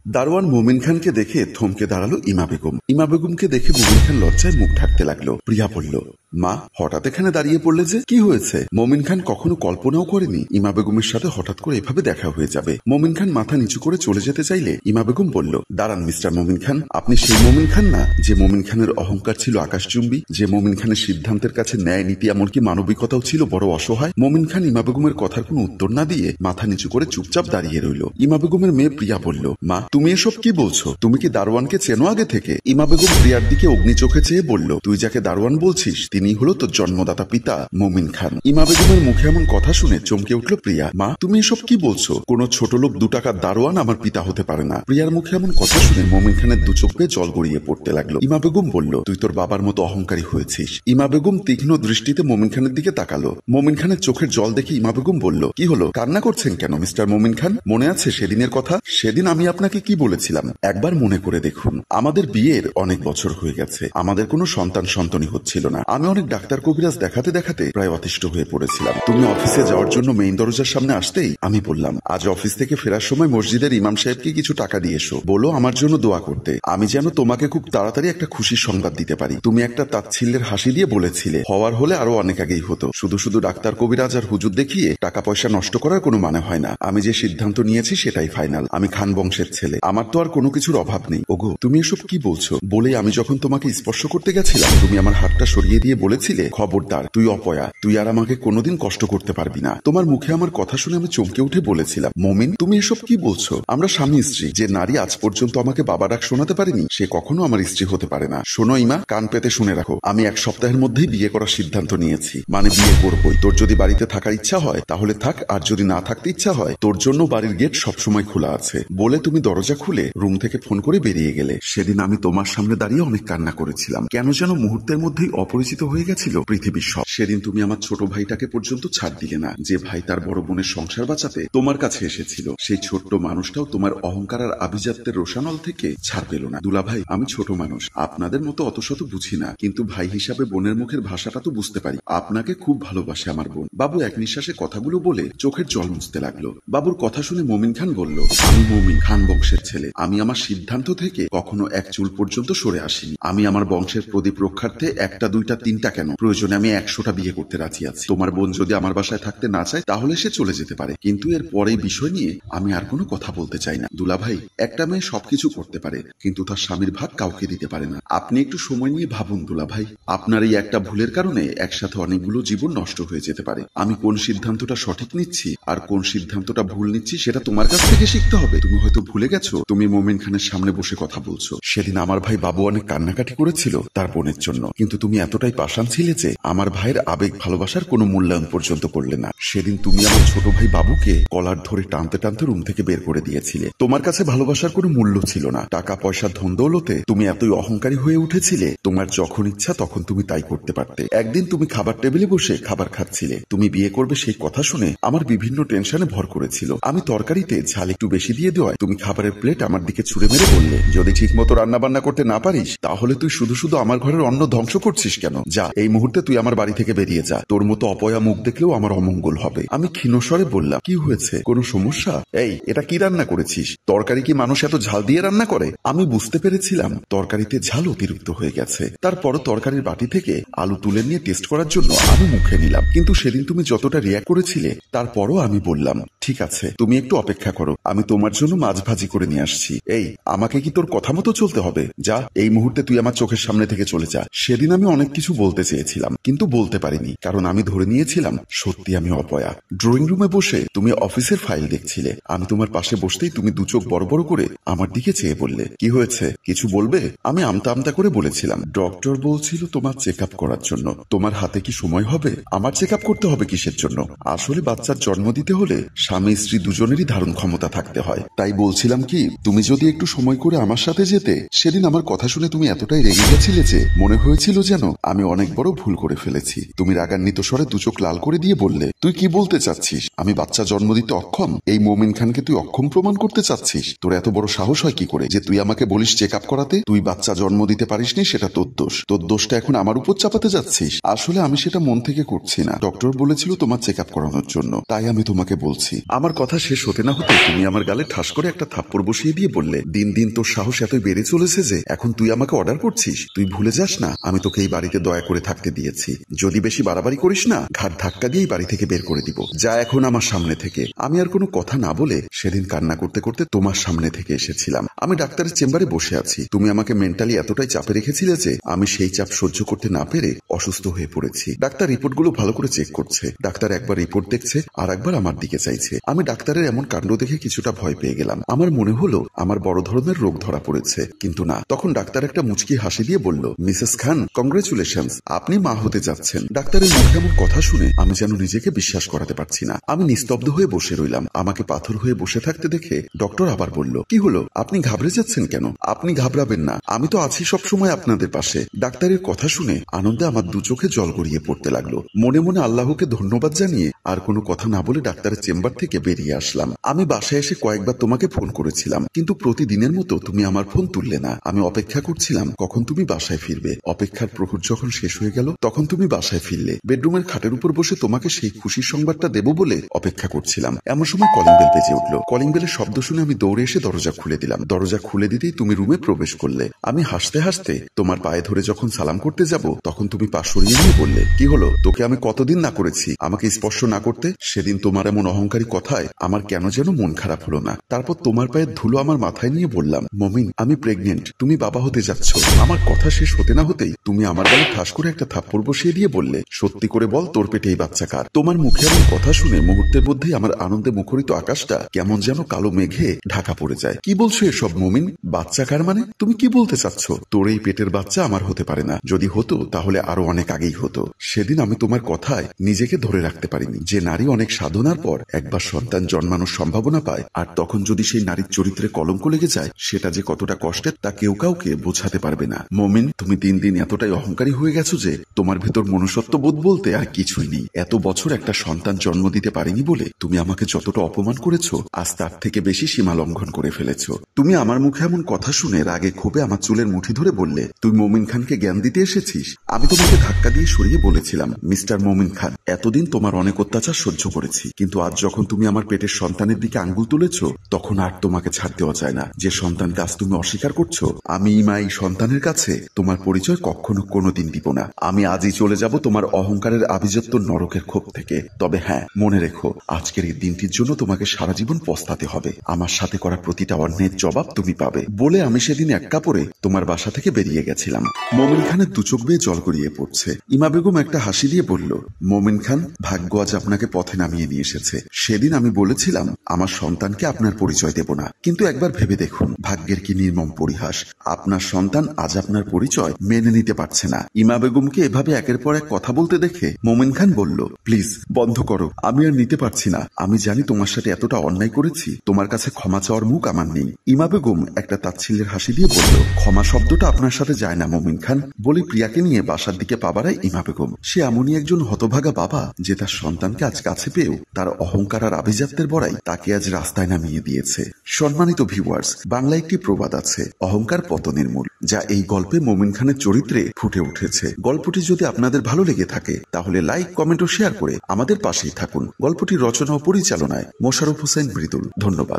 দারোয়ান মোমিন খানকে দেখে থমকে দাঁড়ালো ইমা বেগম। ইমা বেগমকে দেখে মোমিন খান লজ্জায় মুখ ঢাকতে লাগলো। প্রিয়া বলল, মা হঠাৎ এখানে দাঁড়িয়ে পড়লে যে, কি হয়েছে? মোমিন খান কখনো কল্পনাও করেনি ইমা বেগমের সাথে হঠাৎ করে এভাবে দেখা হয়ে যাবে। মোমিন খান মাথা নিচু করে চলে যেতে চাইলে ইমা বেগম বলল, দাঁড়ান মিস্টার মোমিন খান, আপনি সেই মোমিন খান না যে মোমিন খানের অহংকার ছিল আকাশচুম্বী, যে মোমিন খানের সিদ্ধান্তের কাছে ন্যায় নীতি এমনকি মানবিকতাও ছিল বড় অসহায়। মোমিন খান ইমা বেগমের কথার কোনো উত্তর না দিয়ে মাথা নিচু করে চুপচাপ দাঁড়িয়ে রইল। ইমা বেগমের মেয়ে প্রিয়া বলল, মা তুমি এসব কি বলছো? তুমি কি দারোয়ানকে চেনো আগে থেকে? ইমা বেগম প্রিয়ার দিকে অগ্নি চোখে চেয়ে বলল, তুই যাকে দারোয়ান বলছিস তিনি হলো তোর জন্মদাতা পিতা মোমিন খান। ইমা বেগমের মুখে এমন কথা শুনে চমকে উঠল প্রিয়া। মা তুমি এসব কি বলছো? কোন ছোট লোক 2 টাকার দারোয়ান আমার পিতা হতে পারে না। প্রিয়ার মুখে এমন কথা শুনে মোমিন খানের 2 চোখ বেয়ে জল গড়িয়ে পড়তে লাগলো। ইমা বেগম বলল, তুই তোর বাবার মতো অহংকারী হয়েছিস। ইমা বেগম তীক্ষ্ণ দৃষ্টিতে মোমিন খানের দিকে তাকালো। মোমিন খানের চোখের জল দেখে ইমা বেগম বলল, কি হলো, কান্না করছেন কেন মিস্টার মোমিন খান? মনে আছে সেদিনের কথা? সেদিন আমি আপনাকে কি বলেছিলাম একবার মনে করে দেখুন। আমাদের বিয়ের অনেক বছর হয়ে গেছে, আমাদের কোনো সন্তানই হচ্ছিল না। আমি অনেক ডাক্তার কবিরাজ দেখাতে দেখাতে প্রায় অতিষ্ঠ হয়ে পড়েছিলাম। তুমি অফিসে যাওয়ার জন্য মেইন দরজার সামনে আসতেই আমি বললাম, আজ অফিস থেকে ফেরার সময় মসজিদের ইমাম সাহেবকে কিছু টাকা দিয়ে এসো, বলো আমার জন্য দোয়া করতে, আমি যেন তোমাকে খুব তাড়াতাড়ি একটা খুশির সংবাদ দিতে পারি। তুমি একটা তাচ্ছিল্যের হাসি দিয়ে বলেছিলে, হওয়ার হলে আরো অনেক আগেই হতো, শুধু শুধু ডাক্তার কবিরাজ আর হুজুর দেখিয়ে টাকা পয়সা নষ্ট করার কোনো মানে হয় না। আমি যে সিদ্ধান্ত নিয়েছি সেটাই ফাইনাল। আমি খান বংশের ছেলে, আমার তো আর কোনো কিছুর অভাব নেই। ওগো তুমি এসব কি বলছো? বলে আমি যখন তোমাকে স্পর্শ করতে গেছিলাম তুমি আমার হাতটা সরিয়ে দিয়ে বলেছিলে, খবরদার তুই অপয়া, তুই আর আমাকে কোনোদিন কষ্ট করতে পারবি না। তোমার মুখে আমার কথা শুনে আমি চমকে উঠে বলেছিলাম, মোমিন তুমি এসব কি বলছো? আমরা স্বামী স্ত্রী। যে নারী আজ পর্যন্ত আমাকে বাবা ডাক শোনাতে পারেনি সে কখনো আমার স্ত্রী হতে পারে না। শোনো ইমা, কান পেতে শুনে রাখো, আমি 1 সপ্তাহের মধ্যেই বিয়ে করার সিদ্ধান্ত নিয়েছি। মানে বিয়ে করবই। তোর যদি বাড়িতে থাকার ইচ্ছা হয় তাহলে থাক, আর যদি না থাকতে ইচ্ছা হয় তোর জন্য বাড়ির গেট সবসময় খোলা আছে। বলে তুমি দরজা খুলে রুম থেকে ফোন করে বেরিয়ে গেলে। সেদিন আমি তোমার সামনে দাঁড়িয়ে অনেক কান্না করেছিলাম। কেন যেন মুহূর্তের মধ্যেই অপরিচিত হয়ে গেছিল পৃথিবীর সব। সেদিন তুমি আমার ছোট ভাইটাকে পর্যন্ত ছাড় দিলে না, যে ভাই তার বড় বোনের সংসার বাঁচাতে তোমার কাছে এসেছিল। সেই ছোট্ট মানুষটাও তোমার অহংকার আর আভিজাত্যের রোষানল থেকে ছাড় পেল না। দুলা ভাই, আমি ছোট মানুষ, আপনাদের মতো অত শত বুঝি না, কিন্তু ভাই হিসাবে বোনের মুখের ভাষাটা তো বুঝতে পারি। আপনাকে খুব ভালোবাসে আমার বোন। বাবু এক নিঃশ্বাসে কথাগুলো বলে চোখের জল মুছতে লাগলো। বাবুর কথা শুনে মোমিন খান বলল, আমি মোমিন খান বংশের ছেলে। আমি আমার সিদ্ধান্ত থেকে কখনো 1 চুল পর্যন্ত সরে আসিনি। আমি আমার বংশের প্রদীপ রক্ষার্থে 1টা 2টা 3টা কেন, প্রয়োজনে আমি 100টা বিয়ে করতে রাজি আছি। তোমার বোন যদি আমার বাসায় থাকতে না চায় তাহলে সে চলে যেতে পারে, কিন্তু এর পরে বিষয় নিয়ে আমি আর কোনো কথা বলতে চাই না। দুলা ভাই, একটা মেয়ে সবকিছু করতে পারে কিন্তু তার স্বামীর ভাগ কাউকে দিতে পারে না। আপনি একটু সময় নিয়ে ভাবুন দুলা ভাই, আপনার এই একটা ভুলের কারণে একসাথে অনেকগুলো জীবন নষ্ট হয়ে যেতে পারে। আমি কোন সিদ্ধান্তটা সঠিক নিচ্ছি আর কোন সিদ্ধান্তটা ভুল নিচ্ছি সেটা তোমার কাছ থেকে শিখতে হবে। তুমি হয়তো ভুলে গেছো তুমি মোমিন খানের সামনে বসে কথা বলছো। সেদিন আমার ভাই বাবু অনেক কান্নাকাটি করেছিল তার বোনের জন্য, কিন্তু তুমি এতটাই পাষাণ ছিলে যে আমার ভাইয়ের আবেগ ভালোবাসার কোনো মূল্যায়ন পর্যন্ত করলে না। সেদিন তুমি আমার ছোট ভাই বাবুকে কলার ধরে টানতে টানতে রুম থেকে বের করে দিয়েছিলে। তোমার কাছে ভালোবাসার কোনো মূল্য ছিল না। টাকা পয়সা ধন দৌলতে তুমি এতই অহংকারী হয়ে উঠেছিলে, তোমার যখন ইচ্ছা তখন তুমি তাই করতে পারতে। একদিন তুমি খাবার টেবিলে বসে খাবার খাচ্ছিলে, তুমি বিয়ে করবে সেই কথা শুনে আমার বিভিন্ন টেনশনে ভর করেছিল। আমি তরকারিতে ঝাল একটু বেশি দিয়ে দেওয়ায় তুমি খাবারের প্লেট আমার দিকে ছুঁড়ে মেরে বললে, যদি ঠিক মতো রান্না বান্না করতে না পারিস তাহলে তুই শুধু শুধু আমার ঘরের অন্ন ধ্বংস করছিস কেন? যা, এই মুহূর্তে তুই আমার বাড়ি থেকে বেরিয়ে যা। তোর মতো অপয়া মুখ দেখলেও আমার অমঙ্গল হবে। আমি ক্ষীণস্বরে বললাম, কি হয়েছে, কোনো সমস্যা? এই এটা কি রান্না করেছিস? তরকারি কি মানুষ এত ঝাল দিয়ে রান্না করে? আমি বুঝতে পেরেছিলাম তরকারিতে ঝাল অতিরিক্ত হয়ে গেছে। তারপরও তরকারির বাটি থেকে আলু তুলে নিয়ে টেস্ট করার জন্য আমি মুখে নিলাম, কিন্তু সেদিন তুমি যতটা রিয়াক্ট করেছিলে তারপরও আমি বললাম, ঠিক আছে তুমি একটু অপেক্ষা করো, আমি তোমার জন্য মাছ ভাজি করে নিয়ে আসছি। এই আমাকে কি তোর কথা মতো চলতে হবে? যা, এই মুহূর্তে তুই আমার চোখের সামনে থেকে চলে যা। সেদিন আমি অনেক কিছু বলতে চেয়েছিলাম কিন্তু বলতে পারিনি, কারণ আমি ধরে নিয়েছিলাম সত্যি আমি অপয়া। ড্রয়িং রুমে বসে তুমি অফিসের ফাইল দেখছিলে, আমি তোমার পাশে বসতেই তুমি 2 চোখ বড় বড় করে আমার দিকে চেয়ে বললে, কি হয়েছে, কিছু বলবে? আমি আমতা আমতা করে বলেছিলাম, ডক্টর বলছিল তোমার চেক আপ করার জন্য। তোমার হাতে কি সময় হবে? আমার চেক আপ করতে হবে কিসের জন্য? আসলে বাচ্চার জন্ম দিতে হলে স্বামী স্ত্রী দুজনেরই ধারণ ক্ষমতা থাকতে হয়। তাই বলছিলাম কি, তুমি যদি একটু সময় করে আমার সাথে যেতে। সেদিন আমার কথা শুনে তুমি এতটাই রেগে গেছিলে যে মনে হয়েছিল যেন আমি অনেক বড় ভুল করে ফেলেছি। তুমি রাগান্বিত স্বরে 2 চোখ লাল করে দিয়ে বললে, তুই কি বলতে চাচ্ছিস? আমি বাচ্চা জন্ম দিতে অক্ষম? এই মোমিন খানকে তুই অক্ষম প্রমাণ করতে চাচ্ছিস? তোর এত বড় সাহস হয় কি করে যে তুই আমাকে বলিস চেক আপ করাতে? তুই বাচ্চা জন্ম দিতে পারিসনি সেটা তোর দোষ। তোর দোষটা এখন আমার উপর চাপাতে যাচ্ছিস। আসলে আমি সেটা মন থেকে করছি না। ডক্টর বলেছিল তোমার চেক আপ করানোর জন্য, তাই আমি তোমাকে বলছি। আমার কথা শেষ হতে না হতে তুমি আমার গালে ঠাস করে একটা থাপ্পড় বসিয়ে দিয়ে বললে, দিন দিন তোর সাহস এতই বেড়ে চলেছে যে এখন তুই আমাকে অর্ডার করছিস। তুই ভুলে যাস না আমি তোকে এই বাড়িতে দয়া করে থাকতে দিয়েছি। যদি বেশি বাড়াবাড়ি করিস না ঘাট ধাক্কা দিয়ে বাড়ি থেকে বের করে দিব। যা এখন আমার সামনে থেকে। আমি আর কোনো কথা না বলে সেদিন কান্না করতে করতে তোমার সামনে থেকে এসেছিলাম। আমি ডাক্তারের চেম্বারে বসে আছি। তুমি আমাকে মেন্টালি এতটাই চাপে রেখেছিলে যে আমি সেই চাপ সহ্য করতে না পেরে অসুস্থ হয়ে পড়েছি। ডাক্তার রিপোর্টগুলো ভালো করে চেক করছে। ডাক্তার একবার রিপোর্ট দেখছে আর একবার আমার দিকে চাইছে। আমি ডাক্তারের এমন কাণ্ড দেখে কিছুটা ভয় পেয়ে গেলাম। আমার মনে হলো আমার বড় ধরনের রোগ ধরা পড়েছে, কিন্তু না। তখন ডাক্তার একটা মুচকি হাসি দিয়ে বলল, মিসেস খান, কংগ্রেচুলেশনস, আপনি মা হতে যাচ্ছেন। ডাক্তারের মুখে এমন কথা শুনে আমি যেন নিজেকে বিশ্বাস করাতে পারছি না। আমি নিস্তব্ধ হয়ে বসে রইলাম। আমাকে পাথর হয়ে বসে থাকতে দেখে ডক্টর আবার বলল, কি হলো, আপনি ঘাবড়ে যাচ্ছেন কেন? আপনি ঘাবড়াবেন না, আমি তো আছি সব সময় আপনাদের পাশে। ডাক্তারের কথা শুনে আনন্দে আমার দু চোখে জল গড়িয়ে পড়তে লাগলো। মনে মনে আল্লাহকে ধন্যবাদ জানিয়ে আর কোনো কথা না বলে ডাক্তারের চেম্বার থেকে বেরিয়ে আসলাম। আমি বাসায় এসে কয়েকবার তোমাকে ফোন করেছিলাম, কিন্তু প্রতিদিনের মতো তুমি আমার ফোন তুললে না। আমি অপেক্ষা করছিলাম কখন তুমি বাসায় ফিরবে। অপেক্ষার প্রহর যখন শেষ হয়ে গেল তখন তুমি বাসায় ফিরলে। বেডরুমের খাটের উপর বসে তোমাকে সেই খুশির সংবাদটা দেব বলে অপেক্ষা করছিলাম। এমন সময় কলিং বেল বেজে উঠলো। কলিং বেলের শব্দ শুনে আমি দৌড়ে এসে দরজা খুলে দিলাম। দরজা খুলে দিতেই তুমি রুমে প্রবেশ করলে। আমি হাসতে হাসতে তোমার পায়ে ধরে যখন সালাম করতে যাব তখন তুমি পা সরিয়ে নিয়ে বললে, কি হলো, তোকে আমি কতদিন না করেছি আমাকে স্পর্শ না করতে? সেদিন তোমার এমন অহংকারী কথায় আমার কেন যেন মন খারাপ হলো না। তারপর তোমার পায়ের ধুলো আমার মাথায় নিয়ে বললাম, মমিন, আমি প্রেগনেন্ট, তুমি বাবা হতে যাচ্ছ। আমার কথা শেষ হতে না হতেই তুমি আমার গালে ঠাস করে একটা থাপ্পড় বসিয়ে দিয়ে বললে, সত্যি করে বল, তোর পেটে এই বাচ্চা কার? তোমার মুখে এমন কথা শুনে মুহূর্তের মধ্যেই আমার আনন্দে মুখরিত আকাশটা কেমন যেন কালো মেঘে ঢাকা পড়ে যায়। কি বলছো এসব মমিন? বাচ্চা কার মানে? তুমি কি বলতে চাচ্ছ? তোর এই পেটের বাচ্চা আমার হতে পারে না। যদি হতো তাহলে আরো অনেক আগেই হতো। সেদিন আমি তোমার কথায় নিজেকে ধরে রাখতে পারিনি। যে নারী অনেক সাধনার পর একবার সন্তান জন্মানোর সম্ভাবনা পায়, আর তখন যদি সেই নারীর চরিত্রে কলঙ্ক লেগে যায়, সেটা যে কতটা কষ্টের তা কেউ কাউকে বোঝাতে পারবে না। মমিন, তুমি দিন দিন এতটাই অহংকারী হয়ে গেছো যে তোমার ভেতর মনুষ্যত্ব বোধ বলতে আর কিছুই নেই। এত বছর একটা সন্তান জন্ম দিতে পারিনি বলে তুমি আমাকে যতটা অপমান করেছো, আজ তার থেকে বেশি সীমা লঙ্ঘন করে ফেলেছো। তুমি আমার মুখে এমন কথা শুনে রাগে ক্ষোভে আমার চুলের মুঠি ধরে বললে, তুই মমিন খানকে জ্ঞান দিতে এসেছিস? আমি তোমাকে ধাক্কা দিয়ে সরিয়ে বলেছিলাম, মিস্টার মমিন খান, এতদিন তোমার অনেক অত্যাচার সহ্য করেছি, কিন্তু আজ যখন তুমি আমার পেটের সন্তানের দিকে আঙ্গুল তুলেছো তখন আর তোমাকে ছাড় দেওয়া যায় না। যে সন্তানকে আজ তুমি অস্বীকার করছো, আমি মা এই সন্তানের কাছে তোমার পরিচয় কখনো কোনোদিন দিব না। আমি আজই চলে যাব তোমার অহংকারের আভিজাত্য নরকের ক্ষোভ থেকে। তবে হ্যাঁ, মনে রেখো, আজকের এই দিনটির জন্য তোমাকে সারা জীবন পস্তাতে হবে। আমার সাথে করা প্রতিটা অন্যায়ের জবাব তুমি পাবে। বলে আমি সেদিন এক কাপড়ে তোমার বাসা থেকে বেরিয়ে গেছিলাম। মমিন খানের দু চোখ বেয়ে জল গড়িয়ে পড়ছে। ইমা বেগম একটা হাসি দিয়ে বলল, মমিন খান, ভাগ্য আজ আপনাকে পথে নামিয়ে নিয়ে এসেছে। সেদিন আমি বলেছিলাম আমার সন্তানকে আপনার পরিচয় দেব না, কিন্তু একবার ভেবে দেখুন ভাগ্যের কি নির্মম পরিহাস। আপনার সন্তান আজ আপনার পরিচয় মেনে নিতে পারছে না। ইমা বেগমকে এভাবে একের পর এক কথা বলতে দেখে মমিন খান বলল, প্লিজ বন্ধ করো, আমি আর নিতে পারছি না। আমি জানি তোমার সাথে এতটা অন্যায় করেছি, তোমার কাছে ক্ষমা চাওয়ার মুখ আমার নেই। ইমা বেগম একটা তাচ্ছিল্যের হাসি দিয়ে বলল, ক্ষমা শব্দটা আপনার সাথে যায় না মমিন খান। বলে প্রিয়াকে নিয়ে বাসার দিকে পা বাড়ায় ইমা বেগম। সে এমনই একজন হতভাগা বাবা যে তার সন্তানকে আজ কাছে পেয়েও তার অহংকার আর আভিজাত্যের বড়াই তাকে আজ রাস্তায় নামিয়ে দিয়েছে। সম্মানিত ভিউয়ার্স, বাংলায় একটি প্রবাদ আছে, অহংকার পতনের মূল, যা এই গল্পে মমিন খানের চরিত্রে ফুটে উঠেছে। গল্পটি যদি আপনাদের ভালো লেগে থাকে তাহলে লাইক, কমেন্ট ও শেয়ার করে আমাদের পাশেই থাকুন। গল্পটির রচনা ও পরিচালনায় মোশাররফ হোসেন মৃদুল। ধন্যবাদ।